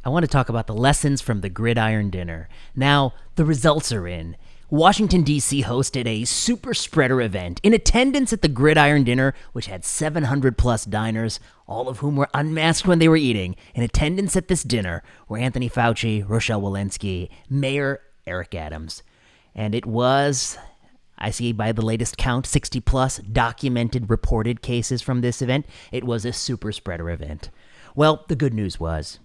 I want to talk about the lessons from the Gridiron dinner. Now, the results are in. Washington, D.C. hosted a SuperSpreader event. In attendance at the Gridiron dinner, which had 700 plus diners, all of whom were unmasked when they were eating. In attendance at this dinner were Anthony Fauci, Rochelle Walensky, Mayor Eric Adams. And it was, I see by the latest count, 60 plus documented reported cases from this event. It was a SuperSpreader event. Well, the good news was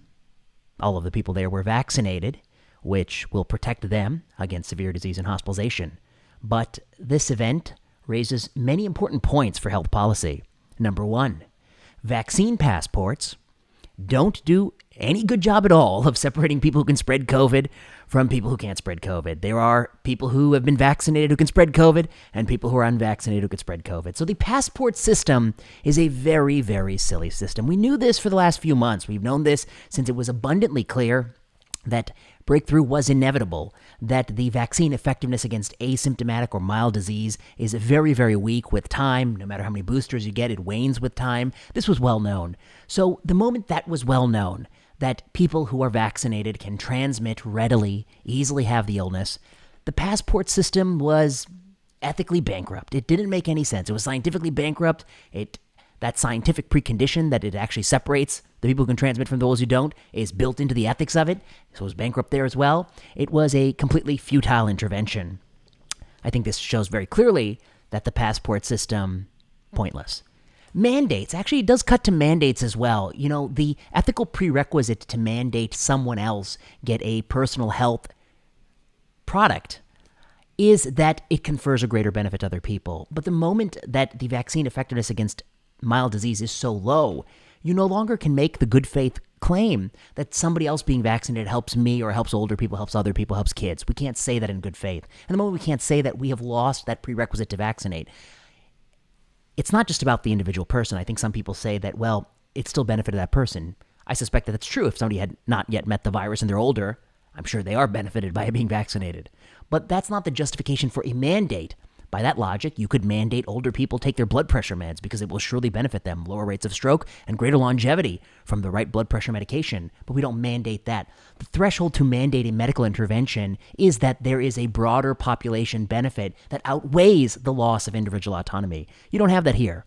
all of the people there were vaccinated, which will protect them against severe disease and hospitalization. But this event raises many important points for health policy. Number one, vaccine passports don't do any good job at all of separating people who can spread COVID from people who can't spread COVID. There are people who have been vaccinated who can spread COVID and people who are unvaccinated who can spread COVID. So the passport system is a very, very silly system. We knew this for the last few months. We've known this since it was abundantly clear that breakthrough was inevitable, that the vaccine effectiveness against asymptomatic or mild disease is very, very weak with time. No matter how many boosters you get, it wanes with time. This was well known. So the moment that was well known, that people who are vaccinated can transmit readily, easily have the illness, the passport system was ethically bankrupt. It didn't make any sense. It was scientifically bankrupt. That scientific precondition that it actually separates the people who can transmit from those who don't is built into the ethics of it, so it was bankrupt there as well. It was a completely futile intervention. I think this shows very clearly that the passport system, pointless. Mandates, actually it does cut to mandates as well. You know, the ethical prerequisite to mandate someone else get a personal health product is that it confers a greater benefit to other people. But the moment that the vaccine effectiveness against mild disease is so low, you no longer can make the good faith claim that somebody else being vaccinated helps me or helps older people, helps other people, helps kids. We can't say that in good faith. And the moment we can't say that, we have lost that prerequisite to vaccinate. It's not just about the individual person. I think some people say that, well, it still benefited that person. I suspect that that's true. If somebody had not yet met the virus and they're older, I'm sure they are benefited by being vaccinated. But that's not the justification for a mandate. By that logic, you could mandate older people take their blood pressure meds because it will surely benefit them, lower rates of stroke and greater longevity from the right blood pressure medication. But we don't mandate that. The threshold to mandate a medical intervention is that there is a broader population benefit that outweighs the loss of individual autonomy. You don't have that here.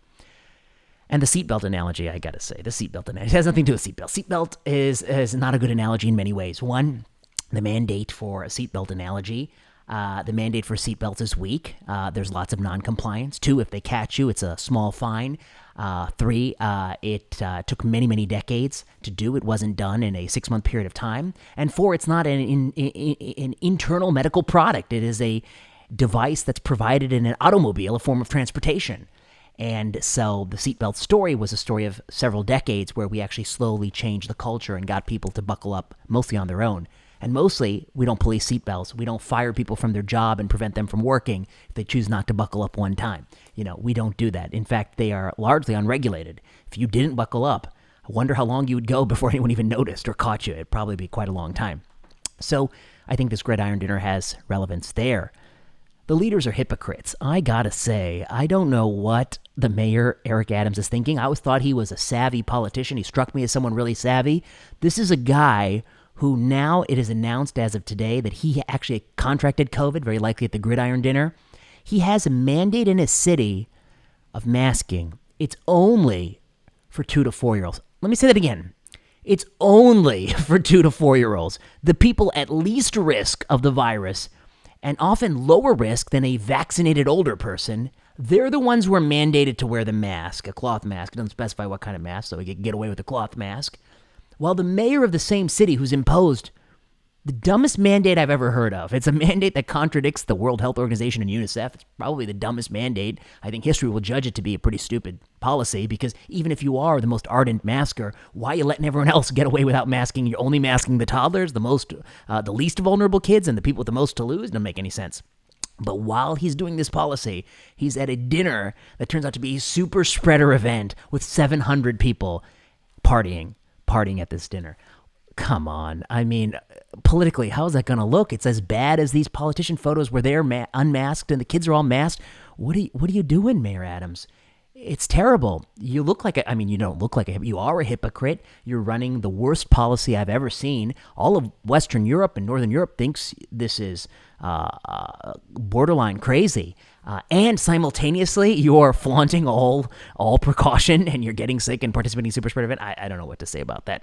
And the seatbelt analogy, I gotta say, the seatbelt analogy, it has nothing to do with seatbelt. Seatbelt is not a good analogy in many ways. One, the mandate for a seatbelt analogy, the mandate for seatbelts is weak. There's lots of non-compliance. 2, if they catch you, it's a small fine. 3, it took many, many decades to do. It wasn't done in a 6-month period of time. And 4, it's not an internal medical product. It is a device that's provided in an automobile, a form of transportation. And so the seatbelt story was a story of several decades where we actually slowly changed the culture and got people to buckle up mostly on their own. And mostly, we don't police seatbelts. We don't fire people from their job and prevent them from working if they choose not to buckle up one time. You know, we don't do that. In fact, they are largely unregulated. If you didn't buckle up, I wonder how long you would go before anyone even noticed or caught you. It'd probably be quite a long time. So I think this Gridiron dinner has relevance there. The leaders are hypocrites. I gotta say, I don't know what the mayor, Eric Adams, is thinking. I always thought he was a savvy politician. He struck me as someone really savvy. This is a guy who now it is announced as of today that he actually contracted COVID, very likely at the Gridiron dinner. He has a mandate in his city of masking. It's only for 2 to 4-year-olds. Let me say that again. It's only for 2 to 4-year-olds, the people at least risk of the virus and often lower risk than a vaccinated older person. They're the ones who are mandated to wear the mask, a cloth mask. It doesn't specify what kind of mask, so we can get away with a cloth mask. While the mayor of the same city who's imposed the dumbest mandate I've ever heard of. It's a mandate that contradicts the World Health Organization and UNICEF. It's probably the dumbest mandate. I think history will judge it to be a pretty stupid policy because even if you are the most ardent masker, why are you letting everyone else get away without masking? You're only masking the toddlers, the least vulnerable kids, and the people with the most to lose. Doesn't make any sense. But while he's doing this policy, he's at a dinner that turns out to be a super spreader event with 700 people partying at this dinner. Come on. I mean, politically, how is that going to look? It's as bad as these politician photos where they're unmasked and the kids are all masked. What are you doing, Mayor Adams? It's terrible. You look like you don't look like you are a hypocrite. You're running the worst policy I've ever seen. All of Western Europe and Northern Europe thinks this is borderline crazy. And simultaneously, you're flaunting all precaution, and you're getting sick and participating in super spread event. I don't know what to say about that.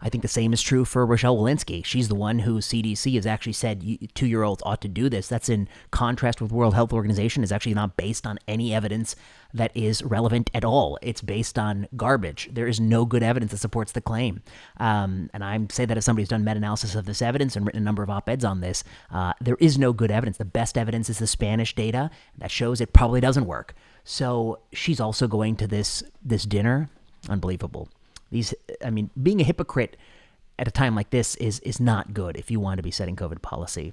I think the same is true for Rochelle Walensky. She's the one who CDC has actually said 2-year-olds ought to do this. That's in contrast with World Health Organization. It's actually not based on any evidence that is relevant at all. It's based on garbage. There is no good evidence that supports the claim. And I say that as somebody who's done meta-analysis of this evidence and written a number of op-eds on this. There is no good evidence. The best evidence is the Spanish data that shows it probably doesn't work. So she's also going to this dinner. Unbelievable. Being a hypocrite at a time like this is not good if you want to be setting COVID policy.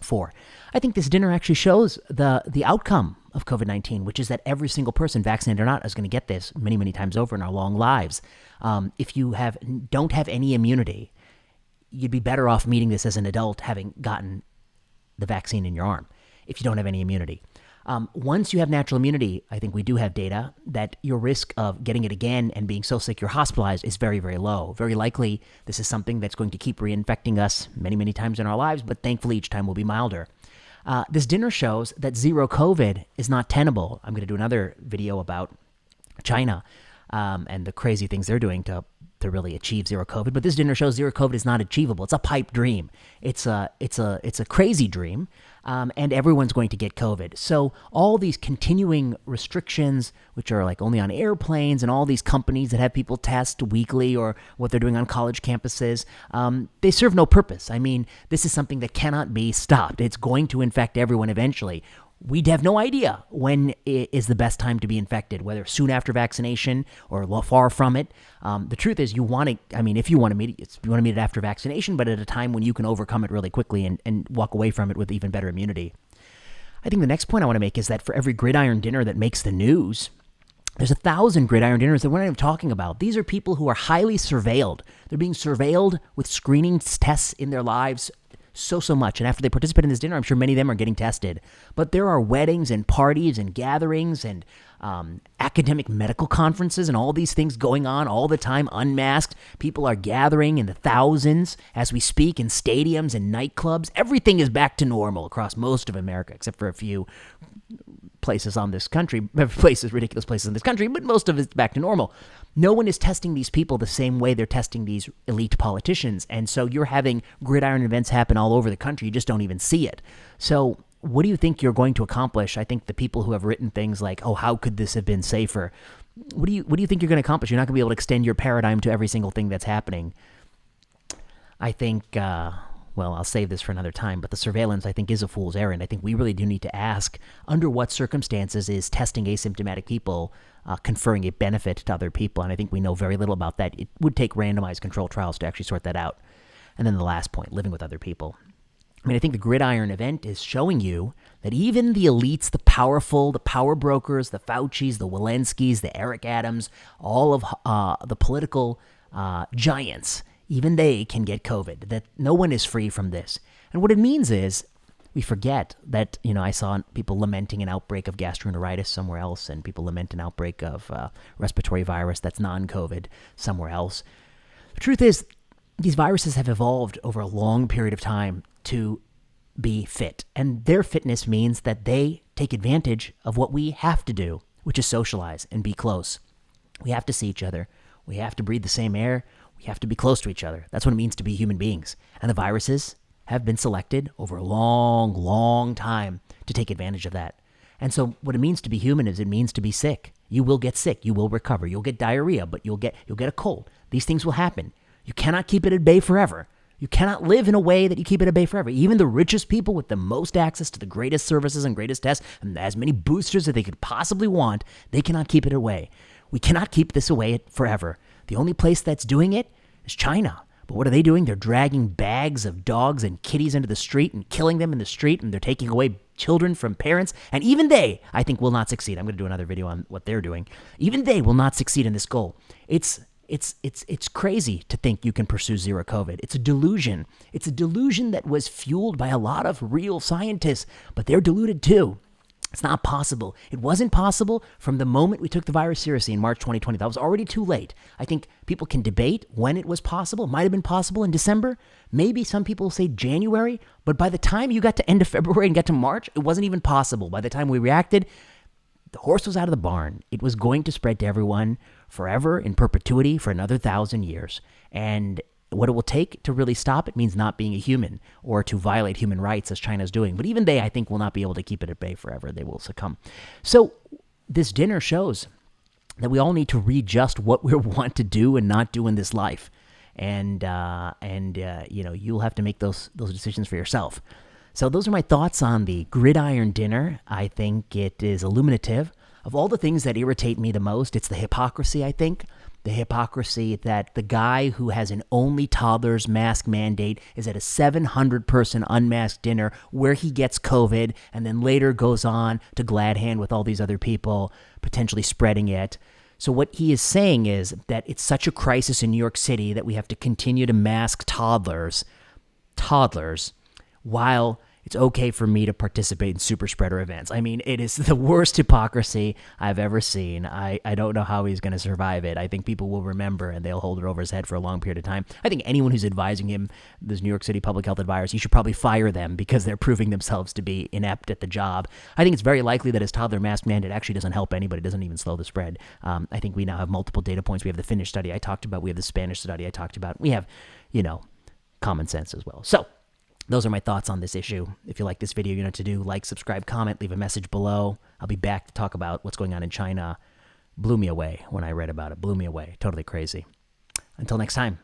4, I think this dinner actually shows the outcome of COVID-19, which is that every single person, vaccinated or not, is going to get this many, many times over in our long lives. If you don't have any immunity, you'd be better off meeting this as an adult having gotten the vaccine in your arm if you don't have any immunity. Once you have natural immunity, I think we do have data that your risk of getting it again and being so sick you're hospitalized is very, very low. Very likely, this is something that's going to keep reinfecting us many, many times in our lives, but thankfully each time will be milder. This dinner shows that zero COVID is not tenable. I'm going to do another video about China and the crazy things they're doing to really achieve zero COVID. But this dinner shows zero COVID is not achievable. It's a pipe dream. It's a crazy dream. And everyone's going to get COVID. So all these continuing restrictions, which are like only on airplanes, and all these companies that have people test weekly, or what they're doing on college campuses, they serve no purpose. This is something that cannot be stopped. It's going to infect everyone eventually. We'd have no idea when is the best time to be infected, whether soon after vaccination or far from it. The truth is, if you want to meet it after vaccination, but at a time when you can overcome it really quickly and walk away from it with even better immunity. I think the next point I want to make is that for every gridiron dinner that makes the news, there's 1,000 gridiron dinners that we're not even talking about. These are people who are highly surveilled. They're being surveilled with screening tests in their lives so much. And after they participate in this dinner, I'm sure many of them are getting tested. But there are weddings and parties and gatherings and academic medical conferences and all these things going on all the time, unmasked. People are gathering in the thousands as we speak in stadiums and nightclubs. Everything is back to normal across most of America, except for a few places on this country, ridiculous places in this country, but most of it's back to normal. No one is testing these people the same way they're testing these elite politicians. And so you're having gridiron events happen all over the country. You just don't even see it. So what do you think you're going to accomplish? I think the people who have written things like, oh, how could this have been safer? What do you think you're going to accomplish? You're not going to be able to extend your paradigm to every single thing that's happening. I think, I'll save this for another time, but the surveillance, I think, is a fool's errand. I think we really do need to ask, under what circumstances is testing asymptomatic people conferring a benefit to other people? And I think we know very little about that. It would take randomized controlled trials to actually sort that out. And then the last point, living with other people. I think the Gridiron event is showing you that even the elites, the powerful, the power brokers, the Faucis, the Walenskys, the Eric Adams, all of the political giants, even they can get COVID, that no one is free from this. And what it means is we forget that, I saw people lamenting an outbreak of gastroenteritis somewhere else, and people lament an outbreak of respiratory virus that's non-COVID somewhere else. The truth is, these viruses have evolved over a long period of time to be fit. And their fitness means that they take advantage of what we have to do, which is socialize and be close. We have to see each other. We have to breathe the same air. We have to be close to each other. That's what it means to be human beings. And the viruses have been selected over a long, long time to take advantage of that. And so what it means to be human is it means to be sick. You will get sick. You will recover. You'll get diarrhea, but you'll get a cold. These things will happen. You cannot keep it at bay forever. You cannot live in a way that you keep it at bay forever. Even the richest people with the most access to the greatest services and greatest tests and as many boosters as they could possibly want, they cannot keep it away. We cannot keep this away forever. The only place that's doing it is China. But what are they doing? They're dragging bags of dogs and kitties into the street and killing them in the street, and they're taking away children from parents. And even they, I think, will not succeed. I'm going to do another video on what they're doing. Even they will not succeed in this goal. It's crazy to think you can pursue zero COVID. It's a delusion. It's a delusion that was fueled by a lot of real scientists, but they're deluded too. It's not possible. It wasn't possible from the moment we took the virus seriously in March 2020. That was already too late. I think people can debate when it was possible. It might have been possible in December. Maybe some people say January. But by the time you got to end of February and got to March, it wasn't even possible. By the time we reacted, the horse was out of the barn. It was going to spread to everyone forever, in perpetuity, for another 1,000 years. And what it will take to really stop it means not being a human or to violate human rights as China's doing. But even they, I think, will not be able to keep it at bay forever. They will succumb. So this dinner shows that we all need to readjust what we want to do and not do in this life. And you'll have to make those decisions for yourself. So those are my thoughts on the Gridiron dinner. I think it is illuminative of all the things that irritate me the most. It's the hypocrisy, I think. The hypocrisy that the guy who has an only toddlers mask mandate is at a 700-person unmasked dinner where he gets COVID and then later goes on to glad hand with all these other people, potentially spreading it. So what he is saying is that it's such a crisis in New York City that we have to continue to mask toddlers, while it's okay for me to participate in super spreader events. I mean, it is the worst hypocrisy I've ever seen. I don't know how he's going to survive it. I think people will remember and they'll hold it over his head for a long period of time. I think anyone who's advising him, this New York City public health advisors, he should probably fire them because they're proving themselves to be inept at the job. I think it's very likely that his toddler mask mandate actually doesn't help anybody. It doesn't even slow the spread. I think we now have multiple data points. We have the Finnish study I talked about. We have the Spanish study I talked about. We have, common sense as well. So those are my thoughts on this issue. If you like this video, you know what to do. Like, subscribe, comment, leave a message below. I'll be back to talk about what's going on in China. Blew me away when I read about it. Blew me away. Totally crazy. Until next time.